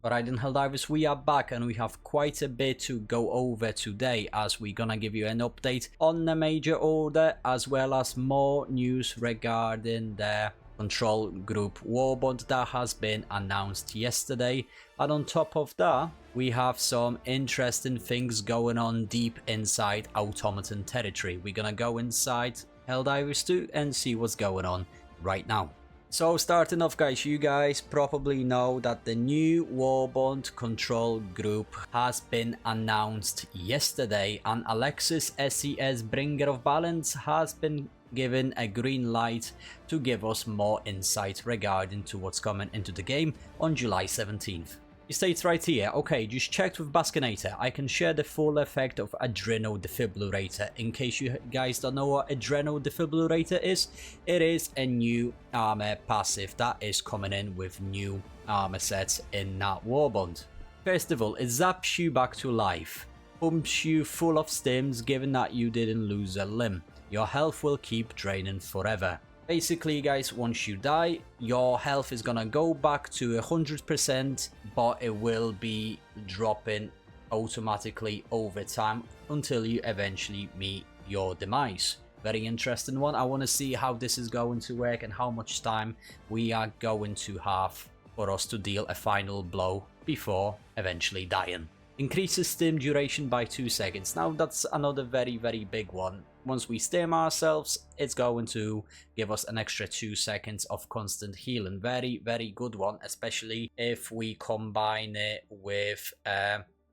Alright then, Helldivers, we are back and we have quite a bit to go over today, as we're gonna give you an update on the major order as well as more news regarding the control group Warbond that has been announced yesterday. And on top of that, we have some interesting things going on deep inside Automaton territory. We're gonna go inside Helldivers 2 and see what's going on right now. So starting off, guys, you guys probably know that the new Warbond control group has been announced yesterday, and Alexis SES Bringer of Balance has been given a green light to give us more insight regarding to what's coming into the game on July 17th. It states right here, okay, just checked with Baskinator. I can share the full effect of Adreno Defibrillator. In case you guys don't know what Adreno Defibrillator is, it is a new armor passive that is coming in with new armor sets in that Warbond. First of all, it zaps you back to life, pumps you full of stims given that you didn't lose a limb. Your health will keep draining forever. Basically, guys, once you die, your health is gonna go back to 100%, but it will be dropping automatically over time until you eventually meet your demise. Very interesting one. I want to see how this is going to work and how much time we are going to have for us to deal a final blow before eventually dying. Increases stim duration by 2 seconds. Now that's another very big one. Once we stim ourselves, it's going to give us an extra 2 seconds of constant healing. Very good one, especially if we combine it with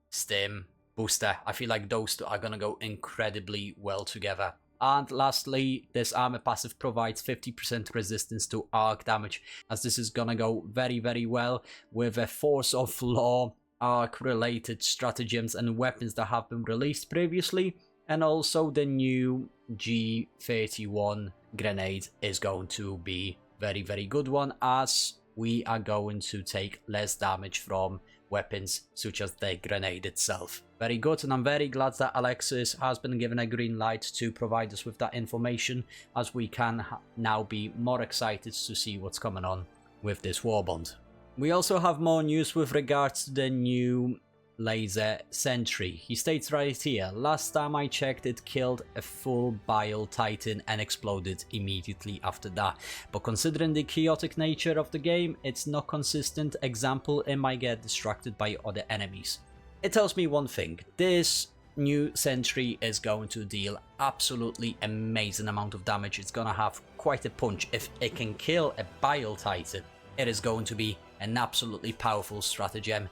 stim booster. I feel like those two are gonna go incredibly well together. And lastly, this armor passive provides 50% resistance to arc damage, as this is gonna go very well with a Force of Law arc related stratagems and weapons that have been released previously. And also the new G31 grenade is going to be very good one, as we are going to take less damage from weapons such as the grenade itself. Very good, and I'm very glad that Alexis has been given a green light to provide us with that information, as we can now be more excited to see what's coming on with this Warbond. We also have more news with regards to the new laser sentry. He states right here, last time I checked it killed a full bile titan and exploded immediately after that, but considering the chaotic nature of the game, it's not consistent. Example, it might get distracted by other enemies. It tells me one thing: this new sentry is going to deal absolutely amazing amount of damage. It's gonna have quite a punch. If it can kill a bile titan, it is going to be an absolutely powerful stratagem.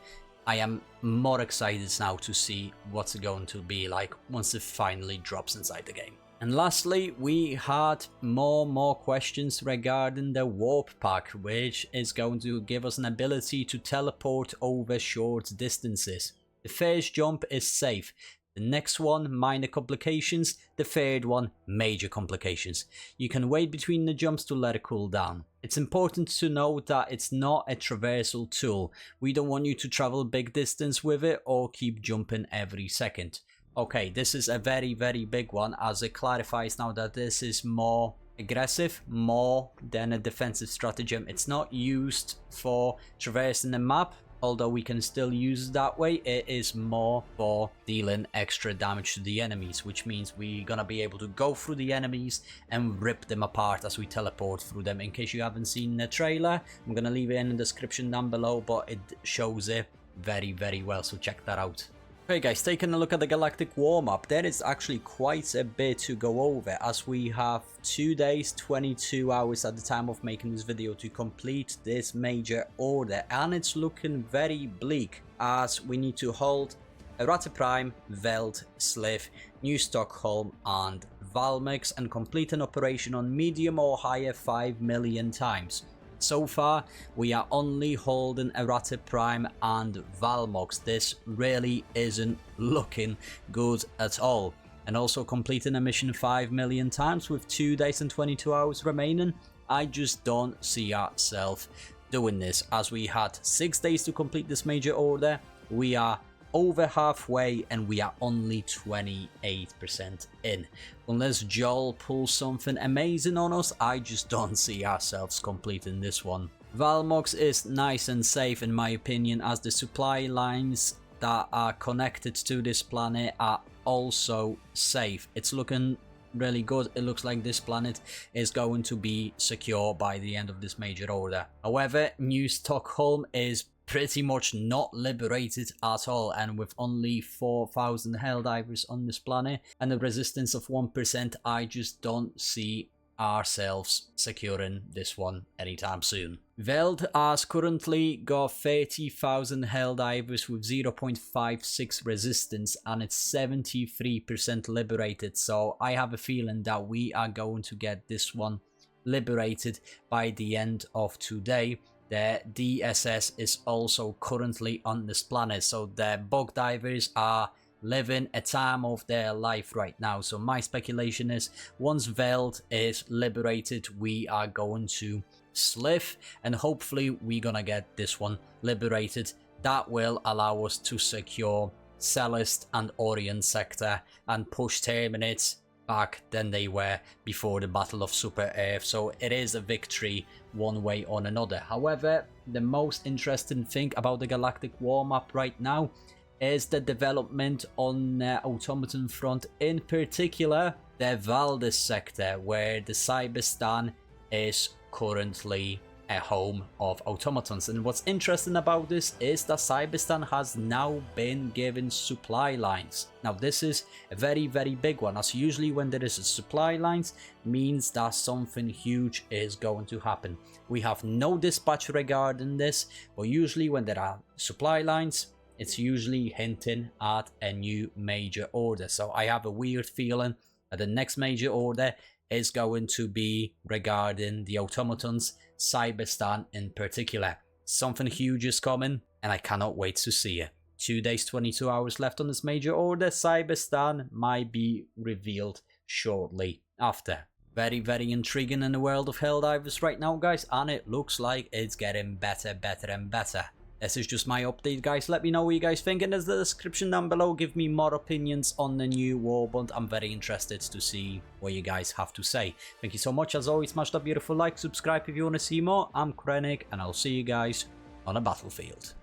I am more excited now to see what's it going to be like once it finally drops inside the game. And lastly, we had more questions regarding the warp pack, which is going to give us an ability to teleport over short distances. The first jump is safe. The next one, minor complications. The third one, major complications. You can wait between the jumps to let it cool down. It's important to note that it's not a traversal tool. We don't want you to travel big distance with it or keep jumping every second. Okay, this is a very big one, as it clarifies now that this is more aggressive, more than a defensive stratagem. It's not used for traversing the map, although we can still use it that way. It is more for dealing extra damage to the enemies, which means we're gonna be able to go through the enemies and rip them apart as we teleport through them. In case you haven't seen the trailer, I'm gonna leave it in the description down below, but it shows it very well, so check that out. Okay guys, taking a look at the Galactic War map, there is actually quite a bit to go over, as we have 2 days, 22 hours at the time of making this video to complete this major order, and it's looking very bleak, as we need to hold Errata Prime, Veld, Slith, New Stockholm and Valmex and complete an operation on medium or higher 5 million times. So far, we are only holding Errata Prime and Valmox. This really isn't looking good at all. And also completing a mission 5 million times with 2 days and 22 hours remaining. I just don't see ourselves doing this, as we had 6 days to complete this major order. We are over halfway and we are only 28% in. Unless Joel pulls something amazing on us, I just don't see ourselves completing this one. Valmox is nice and safe in my opinion, as the supply lines that are connected to this planet are also safe. It's looking really good. It looks like this planet is going to be secure by the end of this major order. However, New Stockholm is pretty much not liberated at all, and with only 4,000 Helldivers on this planet and a resistance of 1%, I just don't see ourselves securing this one anytime soon. Veld has currently got 30,000 Helldivers with 0.56 resistance, and it's 73% liberated, so I have a feeling that we are going to get this one liberated by the end of today. The DSS is also currently on this planet, so the bug divers are living a time of their life right now. So my speculation is, once Veld is liberated, we are going to Slith, and hopefully we're gonna get this one liberated. That will allow us to secure Celeste and Orient sector and push Terminids back than they were before the Battle of Super Earth. So it is a victory one way or another. However, the most interesting thing about the Galactic War map right now is the development on the automaton front, in particular the Valdez sector, where the CYBERSTAN is currently a home of automatons. And what's interesting about this is that CYBERSTAN has now been given supply lines. Now this is a very big one, as usually when there is a supply lines means that something huge is going to happen. We have no dispatch regarding this, but usually when there are supply lines, it's usually hinting at a new major order. So I have a weird feeling that the next major order is going to be regarding the automatons, CYBERSTAN in particular. Something huge is coming, and I cannot wait to see it. 2 days, 22 hours left on this major order. CYBERSTAN might be revealed shortly after. Very intriguing in the world of Helldivers right now, guys, and it looks like it's getting better and better. This is just my update, guys. Let me know what you guys think in the description down below. Give me more opinions on the new Warbond. I'm very interested to see what you guys have to say. Thank you so much. As always, smash that beautiful like, subscribe if you want to see more. I'm Krennic, and I'll see you guys on a battlefield.